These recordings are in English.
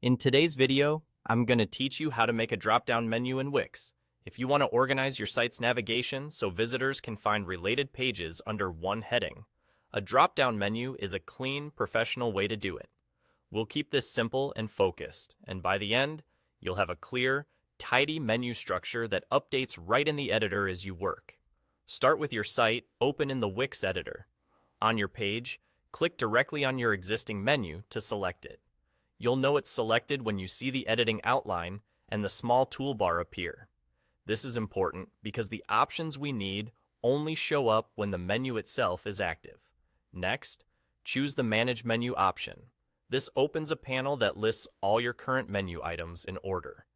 In today's video, I'm going to teach you how to make a drop-down menu in Wix. If you want to organize your site's navigation so visitors can find related pages under one heading, a drop-down menu is a clean, professional way to do it. We'll keep this simple and focused, and by the end, you'll have a clear, tidy menu structure that updates right in the editor as you work. Start with your site open in the Wix editor. On your page, click directly on your existing menu to select it. You'll know it's selected when you see the editing outline and the small toolbar appear. This is important because the options we need only show up when the menu itself is active. Next, choose the Manage Menu option. This opens a panel that lists all your current menu items in order.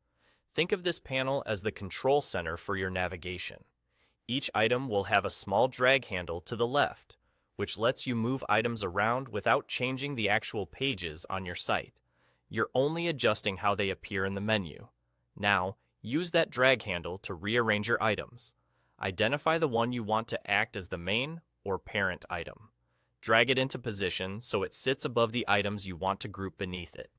Think of this panel as the control center for your navigation. Each item will have a small drag handle to the left, which lets you move items around without changing the actual pages on your site. You're only adjusting how they appear in the menu. Now, use that drag handle to rearrange your items. Identify the one you want to act as the main or parent item. Drag it into position so it sits above the items you want to group beneath it.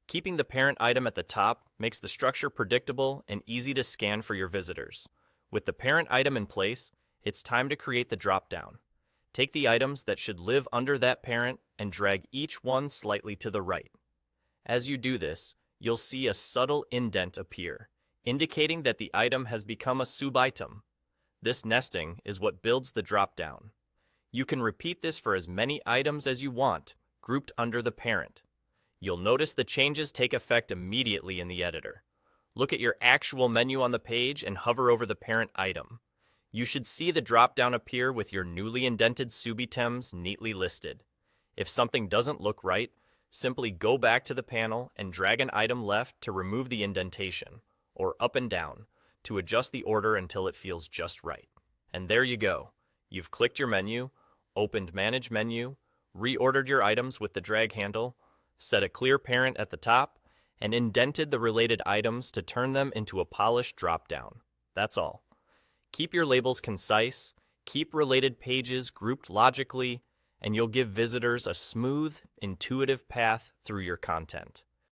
Keeping the parent item at the top makes the structure predictable and easy to scan for your visitors. With the parent item in place, it's time to create the drop-down. Take the items that should live under that parent and drag each one slightly to the right. As you do this, you'll see a subtle indent appear, indicating that the item has become a sub-item. This nesting is what builds the drop-down. You can repeat this for as many items as you want, grouped under the parent. You'll notice the changes take effect immediately in the editor. Look at your actual menu on the page and hover over the parent item. You should see the drop-down appear with your newly indented sub-items neatly listed. If something doesn't look right, simply go back to the panel and drag an item left to remove the indentation, or up and down to adjust the order until it feels just right. And there you go. You've clicked your menu, opened Manage Menu, reordered your items with the drag handle, set a clear parent at the top, and indented the related items to turn them into a polished drop-down. That's all. Keep your labels concise, keep related pages grouped logically, and you'll give visitors a smooth, intuitive path through your content.